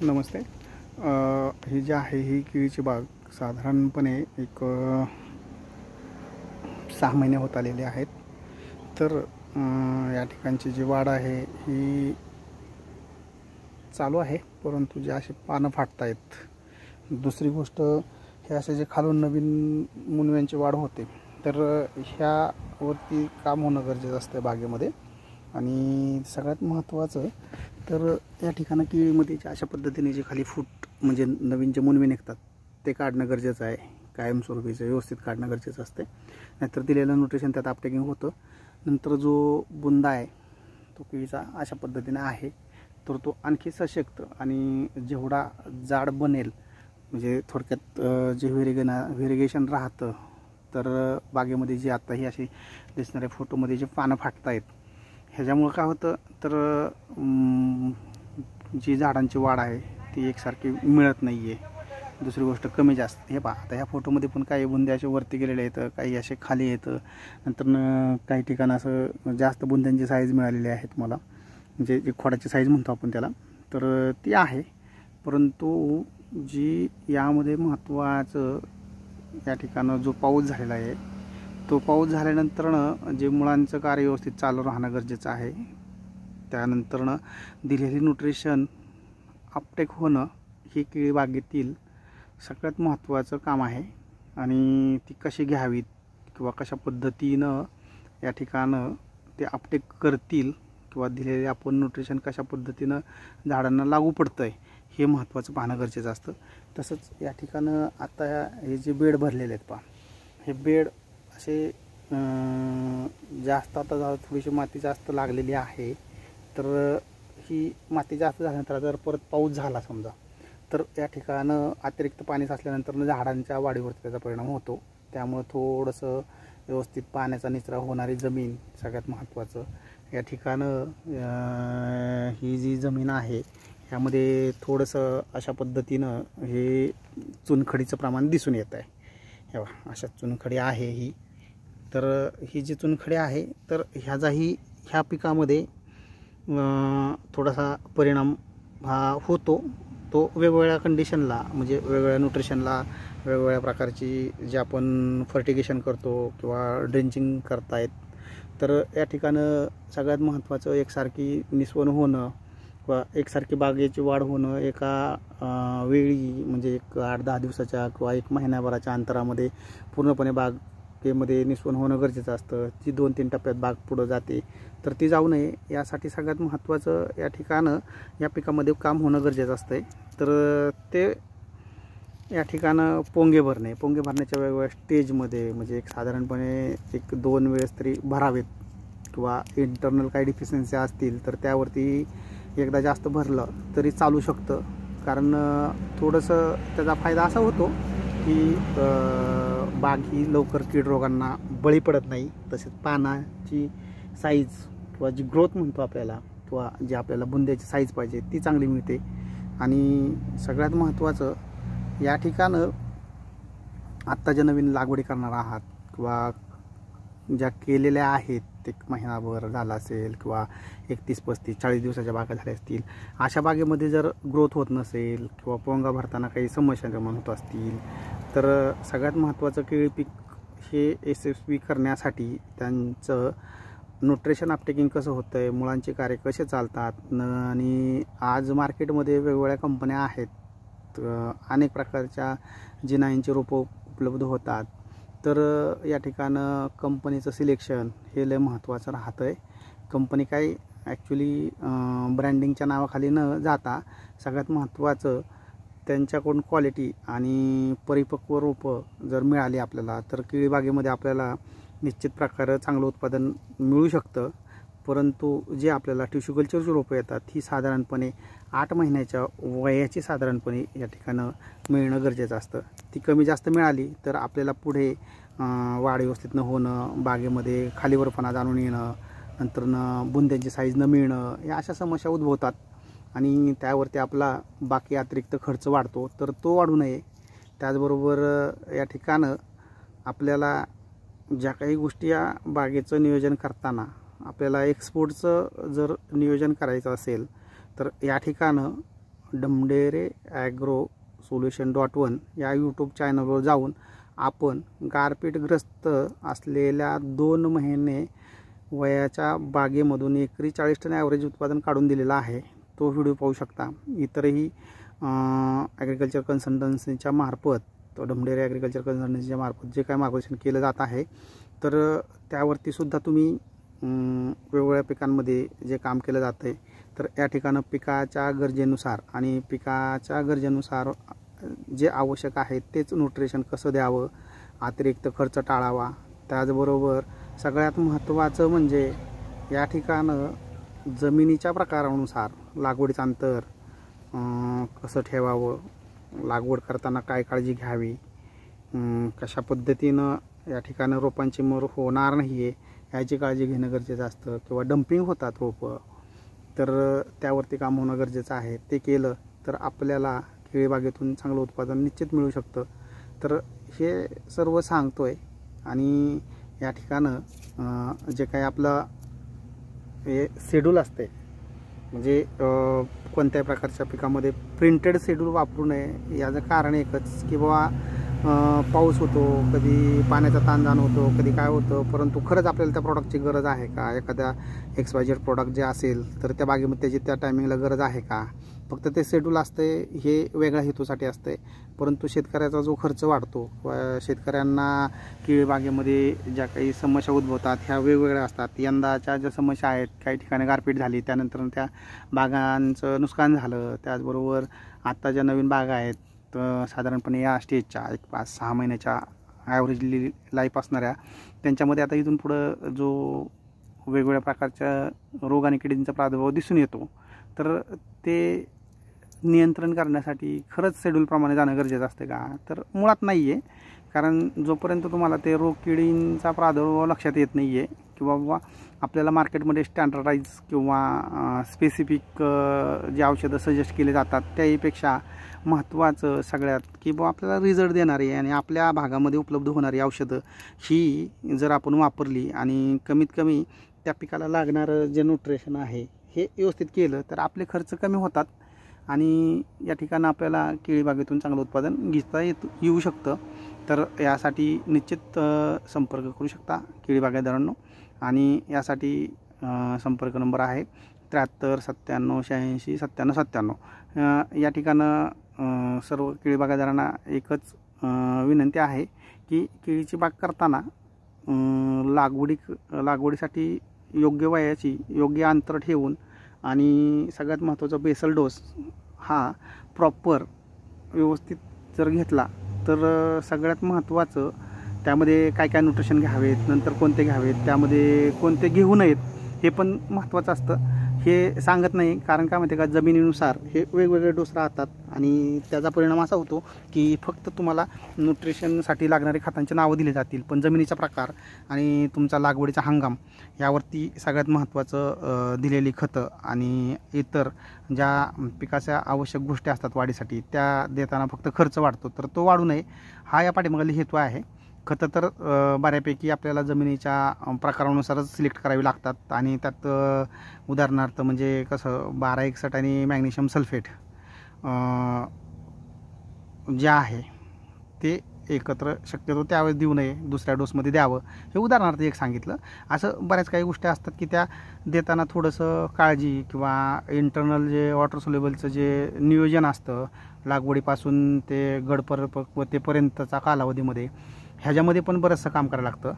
नमस्ते. ही जी आहे ही केळीची बाग साधारणपणे एक 6 महिने होत आलेले आहेत. तर या ठिकाणची जी वाढ आहे ही चालू आहे, परंतु जे असे पानं फाटत आहेत. दुसरी गोष्ट हे असे जे खालून नवीन मुनव्यांची वाढ होते, तर ह्यावरती काम होणं गरजेचं असतं बागेमध्ये. आणि सगळ्यात महत्त्वाचं तर या ठिकाणी केळीमध्ये अशा पद्धतीने जे खाली फूट म्हणजे नवीन जे मुनवे निघतात ते काढणं गरजेचं आहे. कायमस्वरूपीचं व्यवस्थित काढणं गरजेचं असते, नाहीतर दिलेलं न्यूट्रिशन त्यात अपटेकिंग होतं. नंतर जो बुंदा आहे तो केळीचा अशा पद्धतीने आहे, तर तो आणखी सशक्त आणि जेवढा जाड बनेल म्हणजे थोडक्यात जे व्हेरिगेशन राहतं, तर बागेमध्ये जी आता ही अशी दिसणाऱ्या फोटोमध्ये जे पानं फाटत आहेत ह्याच्यामुळं काय होतं तर जी झाडांची वाढ आहे ती एकसारखी मिळत नाही आहे. दुसरी गोष्ट कमी जास्त हे पहा, आता ह्या फोटोमध्ये पण काही बुंदे असे वरती गेलेले आहेत, काही असे खाली आहेत. नंतर काही ठिकाणी असं जास्त बुंद्यांची साईज मिळालेली आहेत मला, म्हणजे जी खोडाची साईज म्हणतो आपण त्याला, तर ती आहे. परंतु जी यामध्ये महत्त्वाचं या ठिकाणं जो पाऊस झालेला आहे, तो पाऊस झाल्यानंतरनं जे मुळांचं कार्य व्यवस्थित चालू राहणं गरजेचं आहे. त्यानंतरनं दिलेली न्यूट्रिशन अपटेक होणं ही केळी बागेतील सगळ्यात महत्त्वाचं काम आहे. आणि ती कशी घ्यावीत किंवा कशा पद्धतीनं या ठिकाणं ते अपटेक करतील किंवा दिलेले आपण न्यूट्रिशन कशा पद्धतीनं झाडांना लागू पडतं आहे हे महत्त्वाचं पाहणं गरजेचं असतं. तसंच या ठिकाणं आता हे जे बेड भरलेले आहेत पहा, हे बेड असे जास्त आता थोडीशी माती जास्त लागलेली आहे. तर ही माती जास्त झाल्यानंतर जर परत पाऊस झाला समजा, तर या ठिकाणं अतिरिक्त पाणी साचल्यानंतर झाडांच्या वाढीवरती त्याचा परिणाम होतो. त्यामुळे थोडंसं व्यवस्थित पाण्याचा निचरा होणारी जमीन सगळ्यात महत्त्वाचं. या ठिकाणं ही जी जमीन आहे ह्यामध्ये थोडंसं अशा पद्धतीनं हे चुनखडीचं प्रमाण दिसून येत आहे. हे बघा, अशा चुनखडी आहे ही. तर ही जी चुनखडी आहे तर ह्या पिकामध्ये थोडासा परिणाम हा होतो. तो वेगवेगळ्या कंडिशनला म्हणजे वेगवेगळ्या न्यूट्रिशनला वेगवेगळ्या प्रकारची जे आपण फर्टिगेशन करतो किंवा ड्रेंचिंग करतायत, तर या ठिकाणं सगळ्यात महत्त्वाचं एकसारखी निस्वन होणं किंवा एकसारखी बागेची वाढ होणं एका वेळी म्हणजे एक 8-10 दिवसाच्या किंवा 1 महिन्याभराच्या अंतरामध्ये पूर्णपणे बागेमध्ये निस्वन होणं गरजेचं असतं. जी 2-3 टप्प्यात बाग पुढं जाते तर ती जाऊ नये यासाठी सगळ्यात महत्त्वाचं या ठिकाणं या पिकामध्ये काम होणं गरजेचं असतं. तर ते या ठिकाणं पोंगे भरण्याच्या वेगवेगळ्या स्टेजमध्ये म्हणजे एक साधारणपणे 1-2 वेळेस तरी भरावेत किंवा इंटरनल काही डिफिशियन्सी असतील तर त्यावरती एकदा जास्त भरलं तरी चालू शकतं. कारण थोडंसं त्याचा फायदा असा होतो की बाग ही लवकर कीड रोगांना बळी पडत नाही. तसेच पानाची साईज किंवा जी ग्रोथ म्हणतो आपल्याला किंवा जी आपल्याला बुंद्याची साईज पाहिजे ती चांगली मिळते. आणि सगळ्यात महत्त्वाचं या ठिकाणं आत्ता ज्या नवीन लागवडी करणार आहात किंवा ज्या केलेल्या आहेत 1 महिनाभर झाला असेल किंवा 31-35-40 दिवसाच्या बागा झाल्या असतील, अशा बागेमध्ये जर ग्रोथ होत नसेल किंवा पोंगा भरताना काही समस्या निर्माण होत असतील, तर सगळ्यात महत्त्वाचं केळी पीक हे यशस्वी करण्यासाठी त्यांचं न्यूट्रिशन अपटेकिंग कसं होतं आहे, मुळांचे कार्य कसे चालतात. आणि आज मार्केटमध्ये वेगवेगळ्या कंपन्या आहेत, अनेक प्रकारच्या जिनाईंची रोपं उपलब्ध होतात. तर या ठिकाणं कंपनीचं सिलेक्शन हे लय महत्त्वाचं राहतं आहे. कंपनी काय ॲक्च्युली ब्रँडिंगच्या नावाखाली न जाता सगळ्यात महत्त्वाचं त्यांच्याकडून क्वालिटी आणि परिपक्व रोपं जर मिळाली आपल्याला तर केळी बागेमध्ये आपल्याला निश्चित प्रकारे चांगलं उत्पादन मिळू शकतं. परंतु जे आपल्याला टिश्यू कल्चरची रोपं येतात ही साधारणपणे 8 महिन्याच्या वयाची साधारणपणे या ठिकाणं मिळणं गरजेचं असतं. ती कमी जास्त मिळाली तर आपल्याला पुढे वाढ व्यवस्थित न होणं, बागेमध्ये खालीवरपणा जाणून येणं, नंतर बुंद्यांची साईज न मिळणं या अशा समस्या उद्भवतात. आणि त्यावरती आपला बाकी अतिरिक्त खर्च वाढतो, तर तो वाढू नये. त्याचबरोबर या ठिकाणं आपल्याला ज्या काही गोष्टी या बागेचं नियोजन करताना आपल्याला एक्सपोर्टचं जर नियोजन करायचं असेल तर या ठिकाणं डमडेरे ॲग्रो सोल्युशन.1 या यूट्यूब चॅनलवर जाऊन आपण गारपीटग्रस्त असलेल्या 2 महिने वयाच्या बागेमधून एकरी 40 टन ॲव्हरेज उत्पादन काढून दिलेला आहे. तो व्हिडिओ पाहू शकता. इतरही ॲग्रिकल्चर कन्सल्टन्सीच्या मार्फत, तो डमडेरे ॲग्रिकल्चर कन्सल्टन्सीच्या मार्फत जे काय मार्गदर्शन केलं जात आहे, तर त्यावरती सुद्धा तुम्ही वेगवेगळ्या पिकांमध्ये जे काम केलं जातं आहे, तर या ठिकाणं पिकाच्या गरजेनुसार जे आवश्यक आहे तेच न्यूट्रिशन कसं द्यावं, अतिरिक्त खर्च टाळावा. त्याचबरोबर सगळ्यात महत्त्वाचं म्हणजे या ठिकाणं जमिनीच्या प्रकारानुसार लागवडीचं अंतर कसं ठेवावं, लागवड करताना काय काळजी घ्यावी, कशा पद्धतीनं या ठिकाणं रोपांची मर होणार नाही आहे याची काळजी घेणं गरजेचं असतं, किंवा डम्पिंग होतात रोपं, तर त्यावरती काम होणं गरजेचं आहे. ते केलं तर आपल्याला केळी बागेतून चांगलं उत्पादन निश्चित मिळू शकतं. तर हे सर्व सांगतो आहे. आणि या ठिकाणं जे काही आपलं हे शेड्यूल असते, म्हणजे कोणत्याही प्रकारच्या पिकामध्ये प्रिंटेड शेड्यूल वापरू नये. याचं कारण एकच की बाबा पाऊस होतो, कधी पाण्याचा ताण जाणवतो, कधी काय होतं, परंतु खरंच आपल्याला त्या प्रॉडक्टची गरज आहे का? एखाद्या XYZ प्रॉडक्ट जे असेल तर त्या बागेमध्ये त्याची त्या टायमिंगला गरज आहे का? फक्त ते शेड्यूल असते हे वेगळ्या हेतूसाठी असते. परंतु शेतकऱ्याचा जो खर्च वाढतो, शेतकऱ्यांना केळी बागेमध्ये ज्या काही समस्या उद्भवतात ह्या वेगवेगळ्या असतात. यंदाच्या ज्या समस्या आहेत, काही ठिकाणी गारपीट झाली, त्यानंतर त्या बागांचं नुकसान झालं. त्याचबरोबर आत्ता ज्या नवीन बागा आहेत, तर साधारणपणे या स्टेजच्या 5-6 महिन्याच्या ॲव्हरेज लाईफ असणाऱ्या, त्यांच्यामध्ये आता इथून पुढं जो वेगवेगळ्या प्रकारच्या रोग आणि किडींचा प्रादुर्भाव दिसून येतो, तर ते नियंत्रण करण्यासाठी खरंच शेड्यूलप्रमाणे जाणं गरजेचं असते का? तर मुळात नाही आहे. कारण जोपर्यंत तुम्हाला ते रोग किडींचा प्रादुर्भाव लक्षात येत नाही आहे, किंवा बाबा आपल्याला मार्केटमध्ये स्टँडर्डाईज किंवा स्पेसिफिक जे औषधं सजेस्ट केले जातात त्याहीपेक्षा महत्त्वाचं सगळ्यात की बाबा आपल्याला रिझल्ट देणारी आणि आपल्या भागामध्ये उपलब्ध होणारी औषधं ही जर आपण वापरली आणि कमीत कमी त्या पिकाला लागणारं जे न्यूट्रिशन आहे हे व्यवस्थित केलं, तर आपले खर्च कमी होतात आणि या ठिकाणी आपल्याला केळी बागेतून चांगलं उत्पादन घेता येऊ शकतं. तर यासाठी निश्चित संपर्क करू शकता केळी बागायतदारांनो. आणि यासाठी संपर्क नंबर आहे 73 97 86 97 97. या ठिकाणं सर्व केळी बागायतदारांना एकच विनंती आहे की केळीची बाग करताना लागवडीसाठी योग्य वयाची योग्य अंतर ठेवून आणि सगळ्यात महत्त्वाचा बेसल डोस हा प्रॉपर व्यवस्थित जर घेतला तर सगळ्यात महत्त्वाचं त्यामध्ये काय काय न्यूट्रिशन घ्यावेत, नंतर कोणते घ्यावेत, त्यामध्ये कोणते घेऊ नयेत हे पण महत्त्वाचं असतं. हे सांगत नाही, कारण काय माहिती आहे का, जमिनीनुसार हे वेगवेगळे डोस राहतात आणि त्याचा परिणाम असा होतो की फक्त तुम्हाला न्यूट्रिशनसाठी लागणारे खतांचे नावं दिले जातील, पण जमिनीचा प्रकार आणि तुमचा लागवडीचा हंगाम यावरती सगळ्यात महत्त्वाचं दिलेली खतं आणि इतर ज्या पिकाच्या आवश्यक गोष्टी असतात वाढीसाठी त्या देताना फक्त खर्च वाढतो, तर तो वाढू नये हा या पाठीमागील हेतू आहे. खतं तर बऱ्यापैकी आपल्याला जमिनीच्या प्रकारानुसारच सिलेक्ट करावी लागतात आणि त्यात उदाहरणार्थ म्हणजे कसं 12-61 आणि मॅग्नेशियम सल्फेट जे आहे ते एकत्र शक्यतो त्यावेळेस देऊ नये, दुसऱ्या डोसमध्ये द्यावं, हे उदाहरणार्थ एक सांगितलं. असं बऱ्याच काही गोष्टी असतात की त्या देताना थोडंसं काळजी किंवा इंटरनल जे वॉटर सोल्युबलचं जे नियोजन असतं लागवडीपासून ते गडपरिपक्वतेपर्यंतचा कालावधीमध्ये, ह्याच्यामध्ये पण बरंचसं काम करायला लागतं.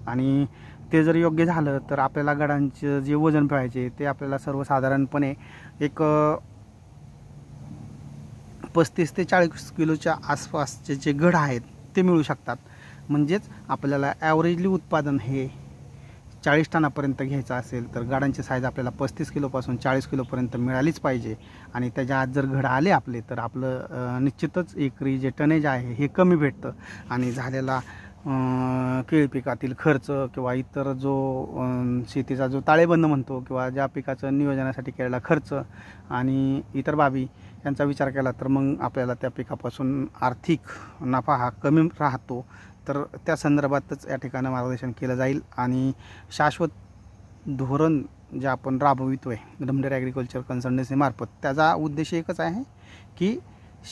आणि ते जर योग्य झालं तर आपल्याला गडांचं जे वजन पाहिजे ते आपल्याला सर्वसाधारणपणे एक 35 ते 40 किलोच्या आसपासचे जे गड आहेत ते मिळू शकतात. म्हणजेच आपल्याला ॲव्हरेजली उत्पादन हे 40 टनापर्यंत घ्यायचं असेल तर गाडांची साईज आपल्याला 35 किलोपासून 40 किलोपर्यंत मिळालीच पाहिजे. आणि त्याच्या आत जर घड आले आपले तर आपलं निश्चितच एकरी जे टनेज आहे हे कमी भेटतं आणि झालेला केळी पिकातील खर्च किंवा इतर जो शेतीचा जो ताळेबंद म्हणतो किंवा ज्या पिकाचं नियोजनासाठी केलेला खर्च आणि इतर बाबी यांचा विचार केला तर मग आपल्याला त्या पिकापासून आर्थिक नफा हा कमी राहतो. तर त्या संदर्भातच या ठिकाणी मार्गदर्शन केलं जाईल आणि शाश्वत धोरण जे आपण राबवितो आहे ढमढेरे ॲग्रिकल्चर कन्सल्टन्सीमार्फत, त्याचा उद्देश एकच आहे की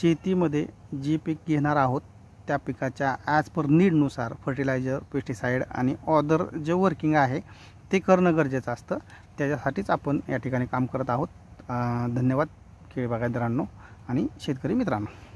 शेतीमध्ये जे पीक घेणार आहोत त्या पिकाच्या ॲज पर नीडनुसार फर्टिलायझर, पेस्टिसाईड आणि अदर जे वर्किंग आहे ते करणं गरजेचं असतं. त्याच्यासाठीच आपण या ठिकाणी काम करत आहोत. धन्यवाद केळी बागायतदारांनो आणि शेतकरी मित्रांनो.